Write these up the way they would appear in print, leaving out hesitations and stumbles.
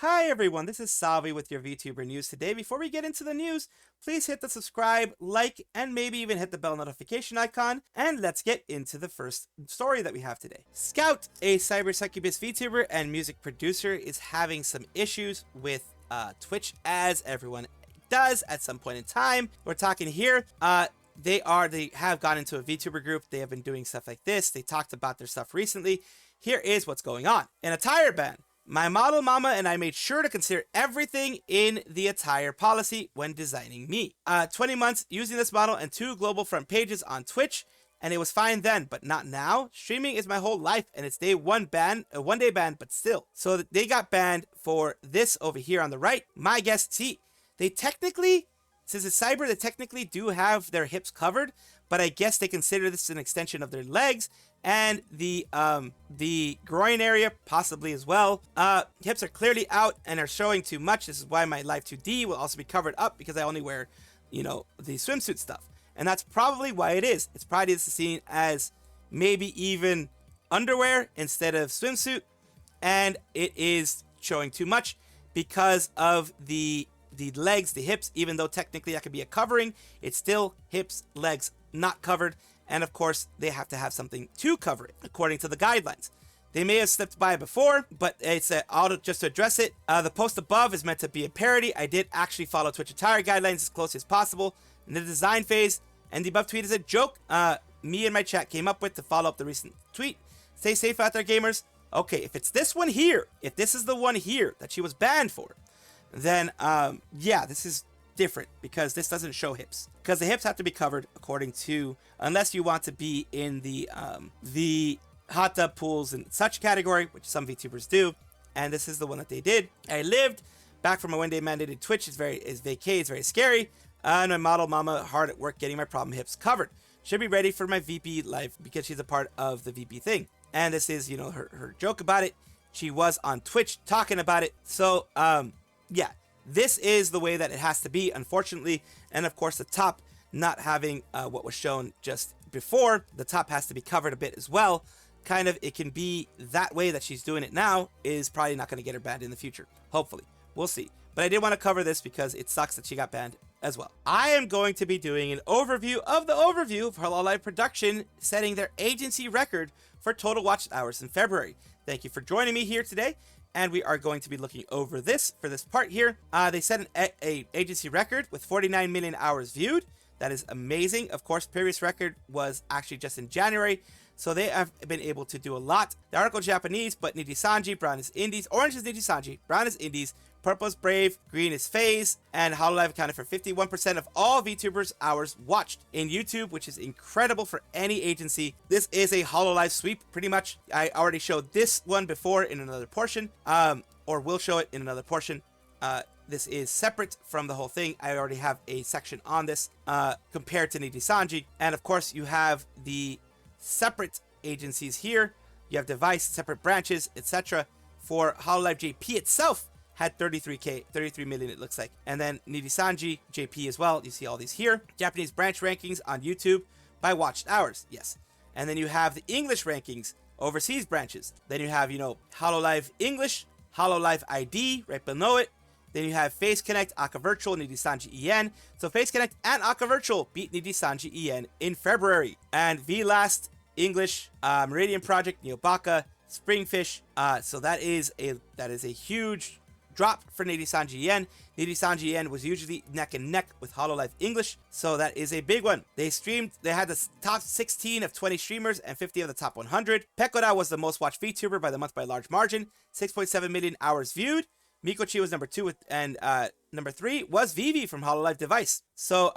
Hi everyone, this is Salvi with your VTuber news today. Before we get into the news, please hit the subscribe, like, and maybe even hit the bell notification icon, and let's get into the first story that we have today. Scout, a cyber succubus VTuber and music producer, is having some issues with Twitch, as everyone does at some point in time. We're talking here, they have gone into a VTuber group. They have been doing stuff like this. They talked about their stuff recently. Here is what's going on. An attire ban. My model mama and I made sure to consider everything in the attire policy when designing me. 20 months using this model and 2 global front pages on Twitch, and it was fine then, but not now. Streaming is my whole life, and it's day one ban, a 1-day ban, but still. So they got banned for this over here on the right. My guess, see, they technically, since it's cyber, they technically do have their hips covered, but I guess they consider this an extension of their legs, and the groin area possibly as well. Hips are clearly out and are showing too much. This is why my Live 2D will also be covered up, because I only wear, the swimsuit stuff. And that's probably why it is. It's probably seen as maybe even underwear instead of swimsuit, and it is showing too much because of the legs, the hips. Even though technically that could be a covering, it's still hips, legs not covered. And of course, they have to have something to cover it, according to the guidelines. They may have slipped by before, but it's just to address it. The post above is meant to be a parody. I did actually follow Twitch attire guidelines as close as possible in the design phase, and the above tweet is a joke me and my chat came up with to follow up the recent tweet. Stay safe out there, gamers. Okay, if it's this one here, if this is the one here that she was banned for, then yeah, this is different, because this doesn't show hips, because the hips have to be covered according to, unless you want to be in the hot tub pools and such category, which some VTubers do, and this is the one that they did. I lived back from a 1-day mandated Twitch. Is vacay. It's very scary, and my model mama hard at work getting my problem hips covered. Should be ready for my VP life, because she's a part of the VP thing, and this is her joke about it. She was on Twitch talking about it, so yeah, this is the way that it has to be, unfortunately. And of course, the top not having what was shown just before, the top has to be covered a bit as well. Kind of, it can be that way that she's doing it now is probably not going to get her banned in the future. Hopefully, we'll see. But I did want to cover this because it sucks that she got banned as well. I am going to be doing an overview of the overview of Hololive production, setting their agency record for total watched hours in February. Thank you for joining me here today. And we are going to be looking over this for this part here. They set an agency record with 49 million hours viewed. That is amazing. Of course, previous record was actually just in January, so they have been able to do a lot. The article Japanese, but Nijisanji, brown is indies, orange is Nijisanji, brown is indies, purple is brave, green is phase, and Hololive accounted for 51% of all VTubers hours watched in YouTube, which is incredible for any agency. This is a Hololive sweep, pretty much. I already showed this one before in another portion, or will show it in another portion. This is separate from the whole thing. I already have a section on this compared to Nijisanji, and of course you have the separate agencies here. You have device, separate branches, etc. For Hololive JP itself had 33 million, it looks like. And then Nijisanji JP as well. You see all these here. Japanese branch rankings on YouTube by watched hours. Yes. And then you have the English rankings, overseas branches. Then you have, Hololive English, Hololive ID right below it. Then you have Face Connect, Aka Virtual, Nijisanji EN. So Face Connect and Aka Virtual beat Nijisanji EN in February. And VLast English, Meridian Project, Neobaka, Springfish. So that is a huge drop for Nijisanji EN. Nijisanji EN was usually neck and neck with Hololive English, so that is a big one. They had the top 16 of 20 streamers and 50 of the top 100. Pekora was the most watched VTuber by the month by a large margin, 6.7 million hours viewed. Mikochi was number 2, and number 3 was Vivi from Hololive Device. So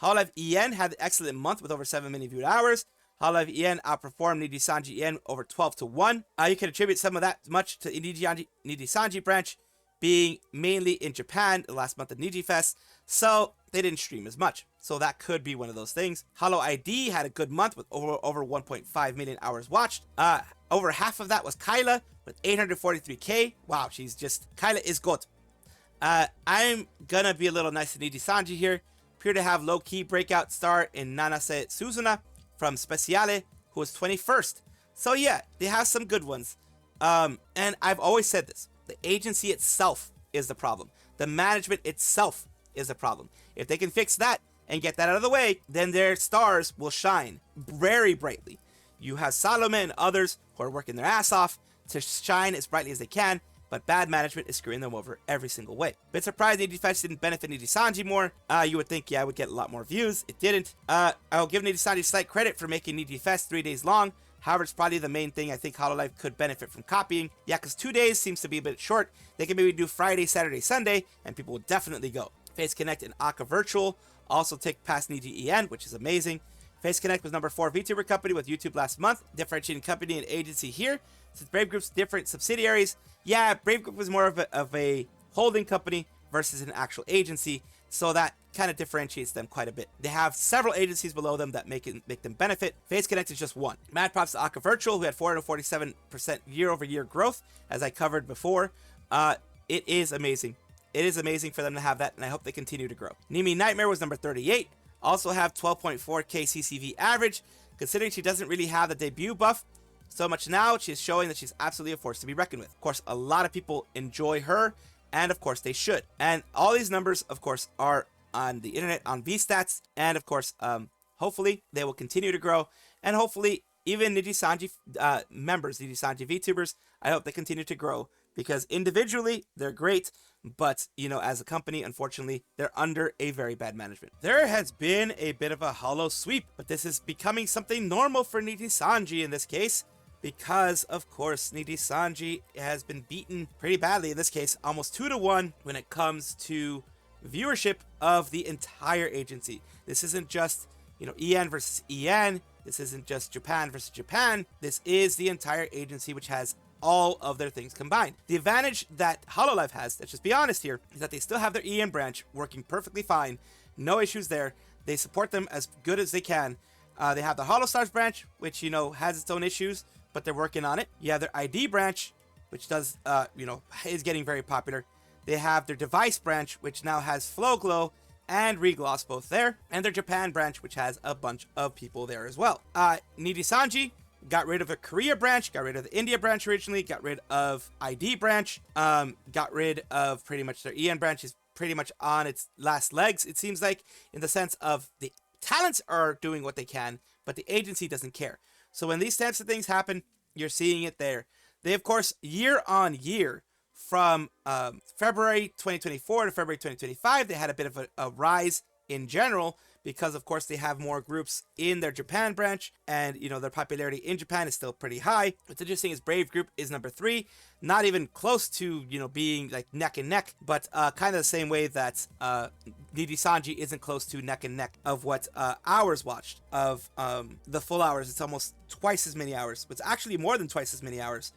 Hololive EN had an excellent month with over 7 million viewed hours. Hololive EN outperformed Nijisanji EN over 12-1. You can attribute some of that much to Nijisanji branch being mainly in Japan the last month of NijiFest, so they didn't stream as much. So that could be one of those things. Holo ID had a good month with over 1.5 million hours watched. Over half of that was Kyla with 843k. Wow, Kyla is good. I'm gonna be a little nice to Nijisanji here. Appear to have low-key breakout star in Nanase Suzuna from Speciale, who was 21st. So yeah, they have some good ones. And I've always said this. The agency itself is the problem. The management itself is the problem. If they can fix that and get that out of the way, then their stars will shine very brightly. You have Salome and others who are working their ass off to shine as brightly as they can, but bad management is screwing them over every single way. Bit surprised Nijifest didn't benefit Nijisanji more. You would think, yeah, I would get a lot more views. It didn't. I'll give Nijisanji slight credit for making Nijifest 3 days long. However, it's probably the main thing I think Hololive could benefit from copying. Yeah, because 2 days seems to be a bit short. They can maybe do Friday, Saturday, Sunday, and people will definitely go. Face Connect and Aka Virtual also take past Niji EN, which is amazing. Face Connect was number 4 VTuber company with YouTube last month, differentiating company and agency here. Since Brave Group's different subsidiaries, yeah, Brave Group was more of a holding company versus an actual agency, so that kind of differentiates them quite a bit. They have several agencies below them that make them benefit. Face Connect is just one. Mad props to Aka Virtual, who had 447% year-over-year growth, as I covered before. It is amazing. It is amazing for them to have that, and I hope they continue to grow. Nimi Nightmare was number 38. Also have 12.4k CCV average. Considering she doesn't really have the debut buff so much now, she's showing that she's absolutely a force to be reckoned with. Of course, a lot of people enjoy her, and of course they should. And all these numbers, of course, are on the internet, on VStats, and of course, hopefully they will continue to grow, and hopefully even Nijisanji members, Nijisanji VTubers, I hope they continue to grow, because individually they're great, but you know, as a company, unfortunately, they're under a very bad management. There has been a bit of a hollow sweep, but this is becoming something normal for Nijisanji in this case, because of course Nijisanji has been beaten pretty badly in this case, almost 2-1 when it comes to viewership of the entire agency. This isn't just, you know, EN versus EN. This isn't just Japan versus Japan. This is the entire agency, which has all of their things combined. The advantage that Hololive has, let's just be honest here, is that they still have their EN branch working perfectly fine. No issues there. They support them as good as they can. They have the Holostars branch, which, you know, has its own issues, but they're working on it. You have their ID branch, which does, you know, is getting very popular. They have their device branch, which now has Flow Glow and Regloss both there, and their Japan branch, which has a bunch of people there as well. Nijisanji got rid of a Korea branch, got rid of the India branch originally, got rid of ID branch, got rid of pretty much their EN branch is pretty much on its last legs, it seems like, in the sense of the talents are doing what they can, but the agency doesn't care. So when these types of things happen, you're seeing it there. They, of course, year on year, from February 2024 to February 2025, they had a bit of a rise in general, because of course they have more groups in their Japan branch, and you know, their popularity in Japan is still pretty high. What's interesting is Brave Group is number 3, not even close to, you know, being like neck and neck, but kind of the same way that Nijisanji isn't close to neck and neck of what hours watched of the full hours. It's almost twice as many hours. It's actually more than twice as many hours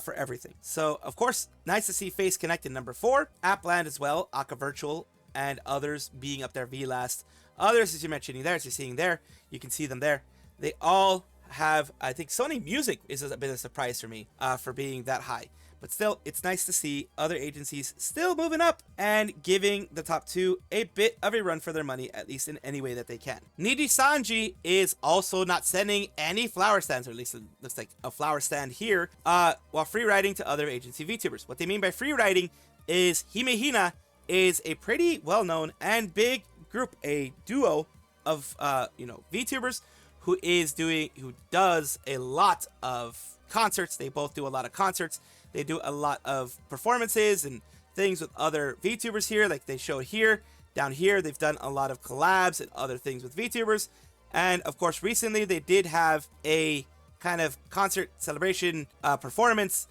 for everything. So of course, nice to see Face Connect in number 4, Appland as well, Aka Virtual and others being up there VLast. Others, as you're mentioning there, as you're seeing there, you can see them there. They all have, I think Sony Music is a bit of a surprise for me for being that high. But still, it's nice to see other agencies still moving up and giving the top 2 a bit of a run for their money, at least in any way that they can. Nijisanji is also not sending any flower stands, or at least it looks like a flower stand here, while free riding to other agency VTubers. What they mean by free riding is Himehina is a pretty well-known and big group, a duo of you know, VTubers who does a lot of concerts. They both do a lot of concerts. They do a lot of performances and things with other VTubers here, like they showed here. Down here, they've done a lot of collabs and other things with VTubers. And of course, recently they did have a kind of concert celebration performance,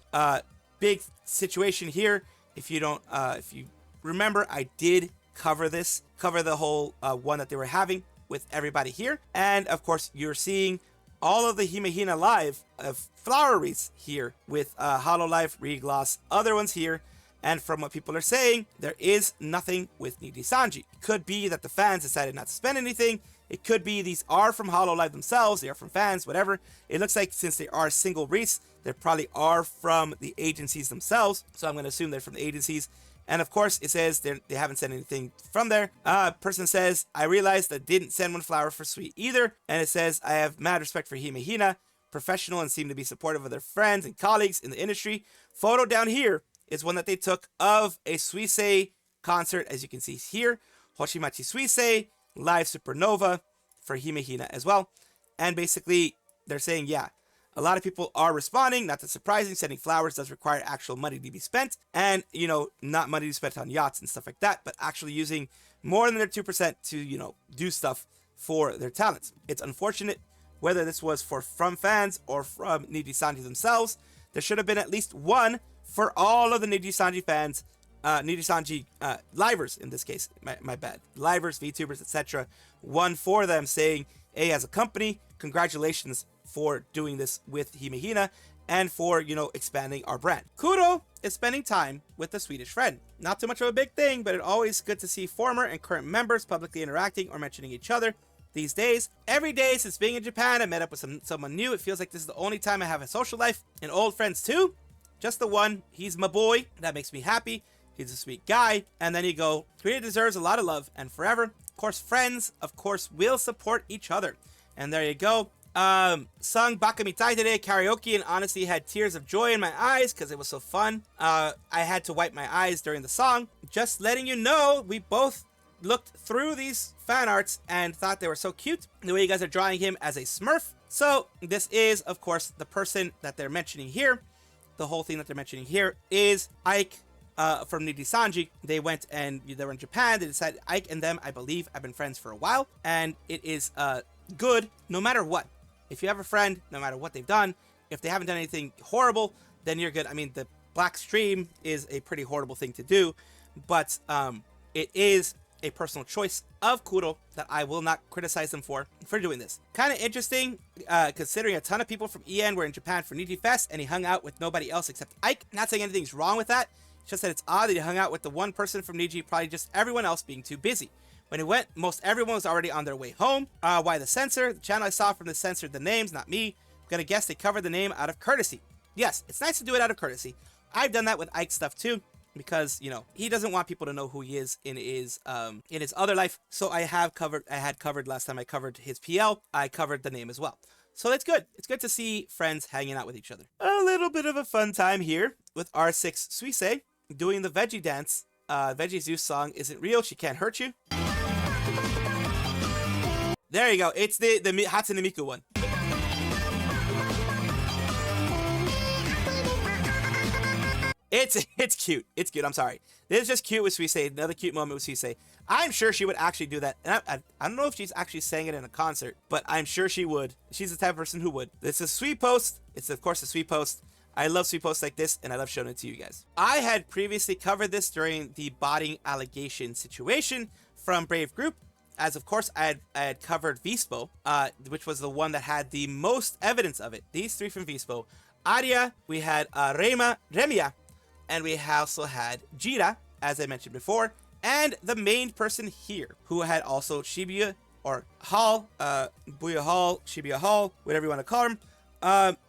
big situation here. If you remember, I did cover the whole one that they were having with everybody here. And of course, you're seeing all of the Himehina live of flower wreaths here with Hololive, Regloss, other ones here. And from what people are saying, there is nothing with Nijisanji. Could be that the fans decided not to spend anything. It could be these are from Hololive themselves. They are from fans, whatever. It looks like since they are single wreaths, they probably are from the agencies themselves. So I'm going to assume they're from the agencies. And of course, it says they haven't sent anything from there. Person says, I realized I didn't send one flower for Sweet either. And it says, I have mad respect for Himehina, professional and seem to be supportive of their friends and colleagues in the industry. Photo down here is one that they took of a Suisei concert, as you can see here. Hoshimachi Suisei, Live Supernova for Himehina as well. And basically, they're saying, yeah, a lot of people are responding. Not that surprising. Sending flowers does require actual money to be spent. And, you know, not money to be spent on yachts and stuff like that, but actually using more than their 2% to, you know, do stuff for their talents. It's unfortunate, whether this was from fans or from Nijisanji themselves. There should have been at least one for all of the Nijisanji fans, Nijisanji livers in this case, my bad, livers, VTubers, etc. One for them saying, hey, as a company, congratulations for doing this with Himehina and for, you know, expanding our brand. Kuro is spending time with a Swedish friend. Not too much of a big thing, but it's always good to see former and current members publicly interacting or mentioning each other. These days, every day since being in Japan, I met up with someone new. It feels like this is the only time I have a social life. And old friends too. Just the one. He's my boy. That makes me happy. He's a sweet guy. And then you go, Korea deserves a lot of love and forever. Of course, friends, of course, will support each other. And there you go. Sung Bakamitai today, karaoke, and honestly had tears of joy in my eyes because it was so fun. I had to wipe my eyes during the song. Just letting you know, we both looked through these fan arts and thought they were so cute. The way you guys are drawing him as a Smurf. So this is, of course, the person that they're mentioning here. The whole thing that they're mentioning here is Ike from Nijisanji. They went and they were in Japan. They decided, Ike and them, I believe, have been friends for a while. And it is good no matter what. If you have a friend, no matter what they've done, if they haven't done anything horrible, then you're good. I mean, the black stream is a pretty horrible thing to do, but it is a personal choice of Kuro that I will not criticize them for doing this. Kind of interesting, considering a ton of people from EN were in Japan for Niji Fest, and he hung out with nobody else except Ike. Not saying anything's wrong with that. It's just that it's odd that he hung out with the one person from Niji, probably just everyone else being too busy. When he went, most everyone was already on their way home. Why the censor? The channel I saw from the censored the names, not me. I'm gonna guess they covered the name out of courtesy. Yes, it's nice to do it out of courtesy. I've done that with Ike's stuff too, because, you know, he doesn't want people to know who he is in his other life. So I had covered last time I covered his PL, I covered the name as well. So that's good. It's good to see friends hanging out with each other. A little bit of a fun time here with R6 Suisei doing the veggie dance. Veggie Zeus song isn't real, she can't hurt you. There you go. It's the Hatsune Miku one. It's cute. It's cute. I'm sorry. This is just cute with Suisei. Another cute moment with Suisei. I'm sure she would actually do that. And I don't know if she's actually sang it in a concert, but I'm sure she would. She's the type of person who would. This is Suipost. It's, of course, a Suipost. I love Suipost like this, and I love showing it to you guys. I had previously covered this during the botting allegation situation from Brave Group. As of course, I had covered Vispo, which was the one that had the most evidence of it. These three from Vispo. Aria, we had Remia, and we also had Jira, as I mentioned before, and the main person here, who had also Shibuya, or Hall, Buya Hall, Shibuya Hall, whatever you want to call him.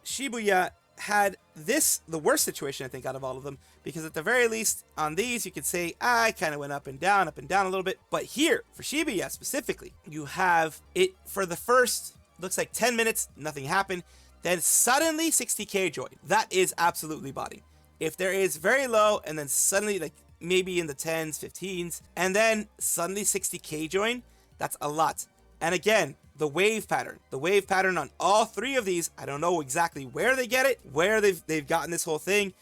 Shibuya had the worst situation, I think, out of all of them, because at the very least, on these, you could say, I kind of went up and down a little bit. But here, for Shibuya specifically, you have it for the first, looks like 10 minutes, nothing happened. Then suddenly 60k join. That is absolutely botting. If there is very low, and then suddenly, like, maybe in the 10s, 15s, and then suddenly 60k join, that's a lot. And again, the wave pattern on all three of these, I don't know exactly where they get it, where they've gotten this whole thing.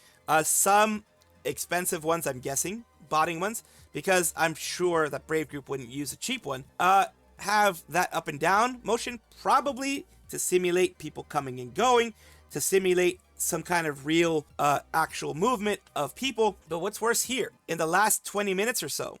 Some expensive ones, I'm guessing, botting ones, because I'm sure that Brave Group wouldn't use a cheap one, have that up and down motion, probably to simulate people coming and going, to simulate some kind of real actual movement of people. But what's worse here, in the last 20 minutes or so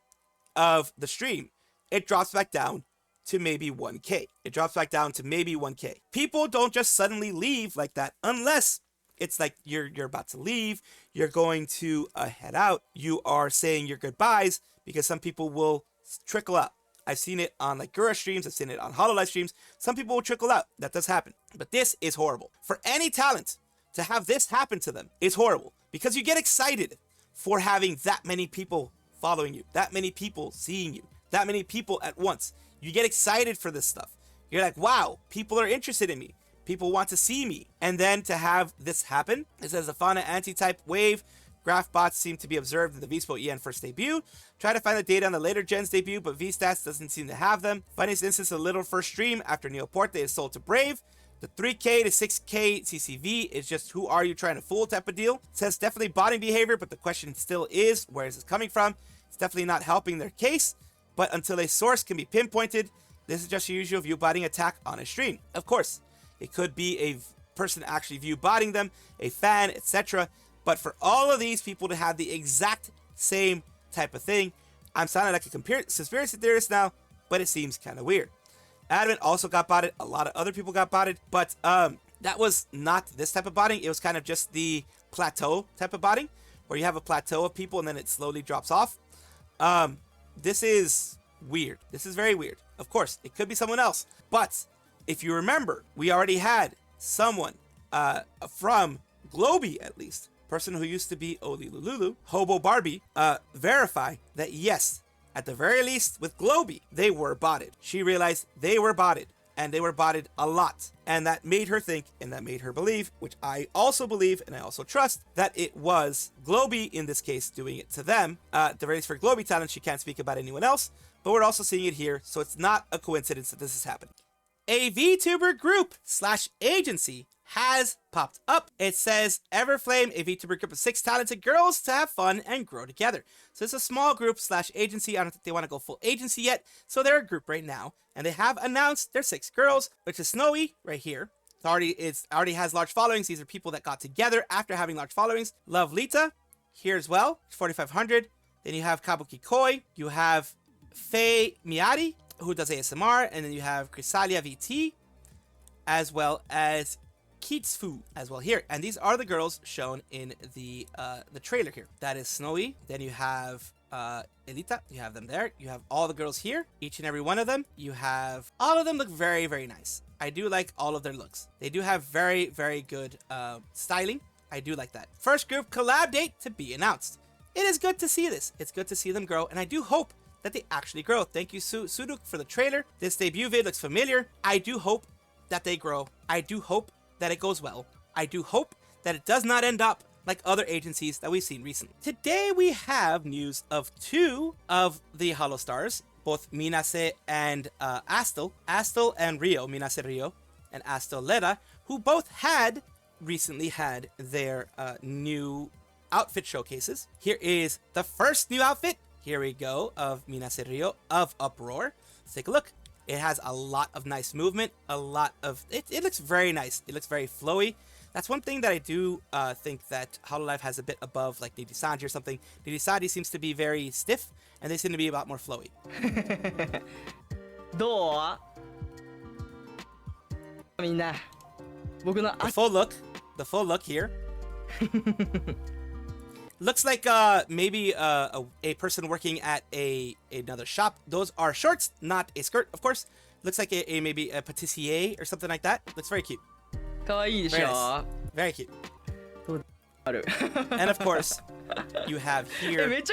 of the stream, it drops back down to maybe 1k. It drops back down to maybe 1k. People don't just suddenly leave like that unless it's like you're about to leave, you're going to head out, you are saying your goodbyes, because some people will trickle out. I've seen it on like Gura streams, I've seen it on Hololive streams. Some people will trickle out. That does happen. But this is horrible. For any talent to have this happen to them is horrible, because you get excited for having that many people following you, that many people seeing you, that many people at once. You get excited for this stuff. You're like, wow, people are interested in me. People want to see me. And then to have this happen, it says a fauna anti-type wave graph bots seem to be observed in the V-Spo EN first debut. Try to find the data on the later gens debut, but VStats doesn't seem to have them. Funniest instance, a little first stream after Neoporte is sold to Brave. The 3K to 6K CCV is just who are you trying to fool type of deal. It says definitely botting behavior, but the question still is, where is this coming from? It's definitely not helping their case, but until a source can be pinpointed, this is just your usual view botting attack on a stream. Of course, it could be a person actually view botting them, a fan, etc. But for all of these people to have the exact same type of thing, I'm sounding like a conspiracy theorist now, but it seems kind of weird. Adamant also got botted. A lot of other people got botted, but that was not this type of botting. It was kind of just the plateau type of botting, where you have a plateau of people and then it slowly drops off. This is weird. This is very weird. Of course, it could be someone else, but if you remember, we already had someone from Globy, at least, person who used to be Oli Lululu, Hobo Barbie, verify that yes, at the very least with Globy, they were botted. She realized they were botted, and they were botted a lot. And that made her think, and that made her believe, which I also believe, and I also trust, that it was Globy, in this case, doing it to them. At the very least for Globy talent, she can't speak about anyone else, but we're also seeing it here, so it's not a coincidence that this is happening. A VTuber group / agency has popped up. It says Everflame, a VTuber group of 6 talented girls to have fun and grow together. So it's a small group / agency. I don't think they want to go full agency yet, so they're a group right now, and they have announced their 6 girls, which is Snowy right here. It already has large followings. These are people that got together after having large followings. Love Lita here as well, 4,500. Then you have Kabuki Koi. You have Faye Miyari, who does ASMR, and then you have Chrysalia VT, as well as Kitsfu as well here. And these are the girls shown in the trailer here. That is Snowy. Then you have Elita. You have them there. You have all the girls here, each and every one of them. You have all of them look very, very nice. I do like all of their looks. They do have very, very good styling. I do like that. First group collab date to be announced. It is good to see this. It's good to see them grow, and I do hope that they actually grow. Thank you, Suduk, for the trailer. This debut vid looks familiar. I do hope that they grow. I do hope that it goes well. I do hope that it does not end up like other agencies that we've seen recently. Today we have news of 2 of the Holostars, both Minase and Astel. Astel and Rio, Minase Rio and Astel Leda, who both recently had their new outfit showcases. Here is the first new outfit. Here we go, of Minase Rio of Uproar. Let's take a look. It has a lot of nice movement, a lot of... It looks very nice. It looks very flowy. That's one thing that I do think that Hololive has a bit above, like Nijisanji or something. Nijisanji seems to be very stiff, and they seem to be a lot more flowy. The full look here. Looks like maybe a person working at another shop. Those are shorts, not a skirt, of course. Looks like maybe a patissier or something like that. Looks very cute. Very nice. Very cute. And of course, you have here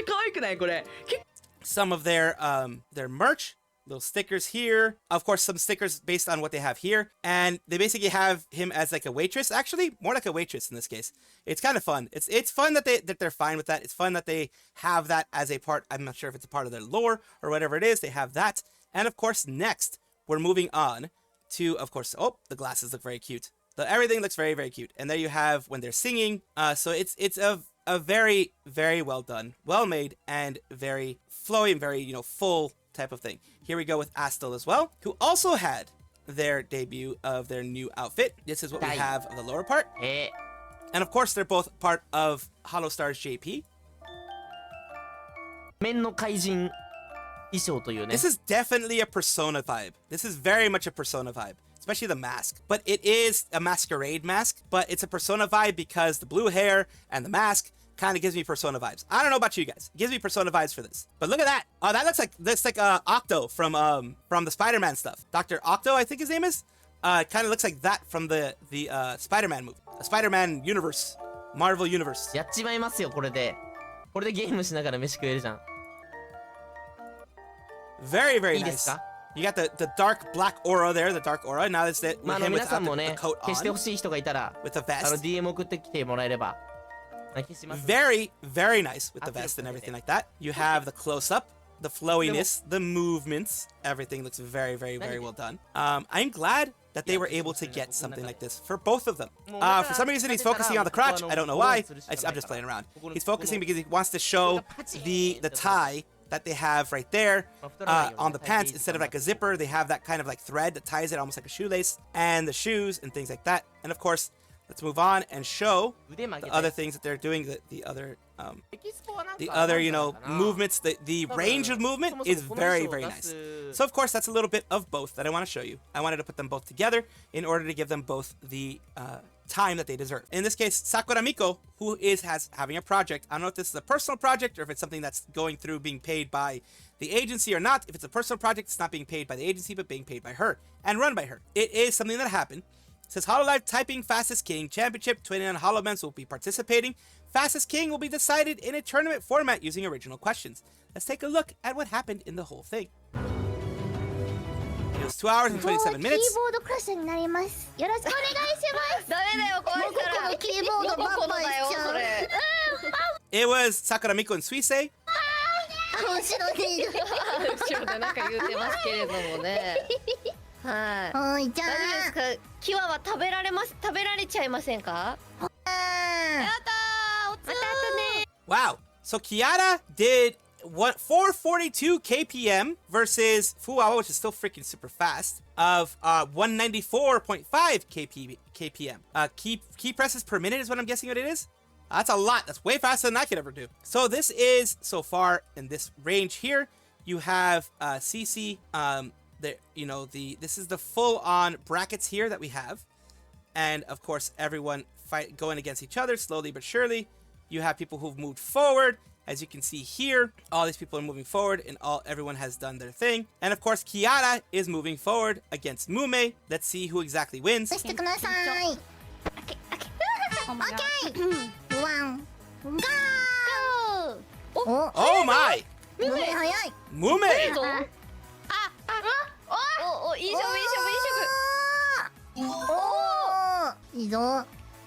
some of their merch. Little stickers here. Of course, some stickers based on what they have here. And they basically have him as like a waitress. Actually, more like a waitress in this case. It's kind of fun. It's fun that they're fine with that. It's fun that they have that as a part. I'm not sure if it's a part of their lore or whatever it is. They have that. And of course, next, we're moving on to, of course, oh, the glasses look very cute. Everything looks very, very cute. And there you have when they're singing. So it's a very, very well done, well made, and very flowy and very, full type of thing. Here we go with Astel as well, who also had their debut of their new outfit. This is what we have of the lower part. And of course, they're both part of Holostars JP. This is definitely a Persona vibe. This is very much a Persona vibe, especially the mask. But it is a masquerade mask, but it's a Persona vibe because the blue hair and the mask kind of gives me Persona vibes. I don't know about you guys. It gives me Persona vibes for this. But look at that. Oh, that looks like Octo from the Spider-Man stuff. Dr. Octo, I think his name is. Kind of looks like that from the Spider-Man movie. The Spider-Man universe. Marvel universe. Very, very nice. You got the dark black aura there, the dark aura. Now it's him without the coat on. With the vest. Very, very nice with the vest and everything like that. You have the close-up, the flowiness, the movements. Everything looks very, very, very well done. I'm glad that they were able to get something like this for both of them. For some reason, he's focusing on the crotch. I don't know why. I'm just playing around. He's focusing because he wants to show the tie that they have right there on the pants. Instead of like a zipper, they have that kind of like thread that ties it almost like a shoelace, and the shoes and things like that. And of course, let's move on and show the other things that they're doing. The other movements. The range of movement is very, very nice. So of course, that's a little bit of both that I want to show you. I wanted to put them both together in order to give them both the time that they deserve. In this case, Sakura Miko, who is having a project. I don't know if this is a personal project or if it's something that's going through being paid by the agency or not. If it's a personal project, it's not being paid by the agency, but being paid by her and run by her. It is something that happened. It says Hololive Typing Fastest King Championship. 29 Holomens will be participating. Fastest King will be decided in a tournament format using original questions. Let's take a look at what happened in the whole thing. It was 2 hours and 27 minutes. It was Sakura, Miko, and Suisei. Wow. So Kiara did 442 kpm versus Fuawa, which is still freaking super fast, of 194.5 kpm. Key presses per minute is what I'm guessing what it is. That's a lot. That's way faster than I could ever do. So this is, so far in this range here, you have CC, this is the full-on brackets here that we have. And of course, everyone going against each other slowly but surely. You have people who've moved forward. As you can see here, all these people are moving forward and everyone has done their thing. And of course, Kiara is moving forward against Mume. Let's see who exactly wins. Okay. One, go! Oh my! Mume!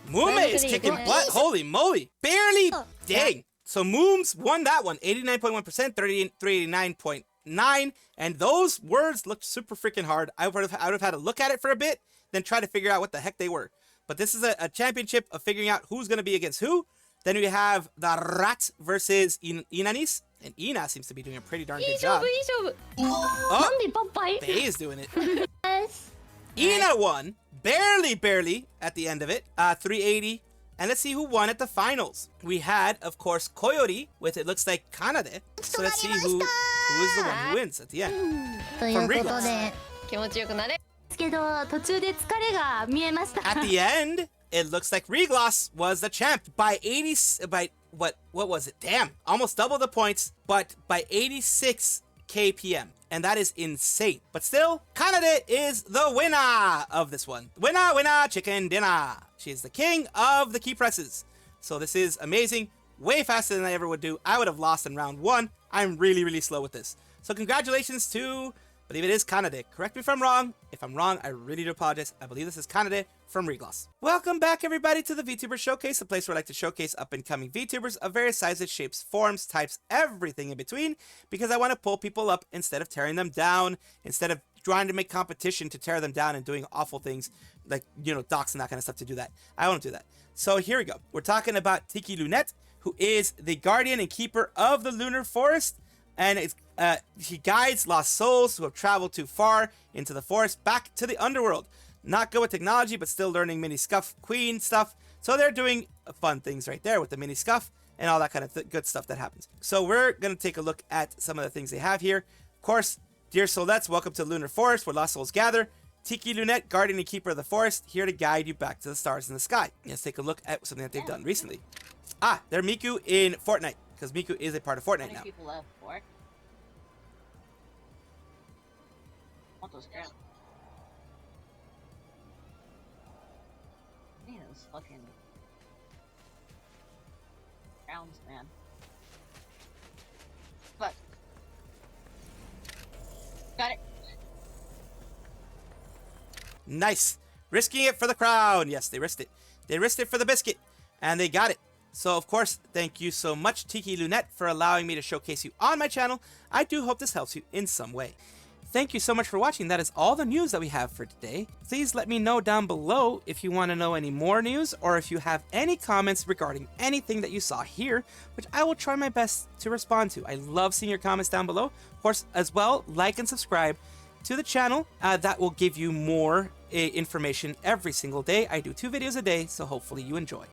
Mume is kicking butt. Holy moly. Barely. Dang. So Mooms won that one. 89.1%, 389.9. And those words looked super freaking hard. I would have had to look at it for a bit, then try to figure out what the heck they were. But this is a championship of figuring out who's going to be against who. Then we have the Rat versus Inanis. And Ina seems to be doing a pretty darn good job. Oh, Bay is doing it. Ina won. Barely at the end of it. 380. And let's see who won at the finals. We had, of course, Koyori with, it looks like, Kanade. So let's see who is the one who wins at the end. From Reglas. At the end, it looks like Reglas was the champ by what was it? Damn, almost double the points, but by 86 kpm. And that is insane. But still, Kanade is the winner of this one. Winner, chicken dinner. She is the king of the key presses. So this is amazing. Way faster than I ever would do. I would have lost in round one. I'm really slow with this. So congratulations to, I believe it is Kanade. Correct me if I'm wrong. If I'm wrong, I really do apologize. I believe this is Kanade from Reglas. Welcome back, everybody, to the VTuber Showcase, the place where I like to showcase up-and-coming VTubers of various sizes, shapes, forms, types, everything in between, because I want to pull people up instead of tearing them down, instead of trying to make competition to tear them down and doing awful things like, docs and that kind of stuff to do that. I won't do that. So here we go. We're talking about Tiki Lunette, who is the guardian and keeper of the Lunar Forest. And he guides lost souls who have traveled too far into the forest back to the underworld. Not good with technology, but still learning mini scuff queen stuff. So they're doing fun things right there with the mini scuff and all that kind of good stuff that happens. So we're going to take a look at some of the things they have here. Of course, dear soulettes, welcome to the Lunar Forest where lost souls gather. Tiki Lunette, guardian and keeper of the forest, here to guide you back to the stars in the sky. Let's take a look at something that they've done recently. They're Miku in Fortnite, because Miku is a part of Fortnite now. People love Fortnite. Want those grounds? Man, those fucking grounds, man. But got it. Nice. Risking it for the crown. Yes, they risked it. They risked it for the biscuit. And they got it. So of course, thank you so much Tiki Lunette for allowing me to showcase you on my channel. I do hope this helps you in some way. Thank you so much for watching. That is all the news that we have for today. Please let me know down below if you want to know any more news or if you have any comments regarding anything that you saw here, which I will try my best to respond to. I love seeing your comments down below. Of course, as well, like and subscribe to the channel. That will give you more information every single day. I do 2 videos a day, so hopefully you enjoy.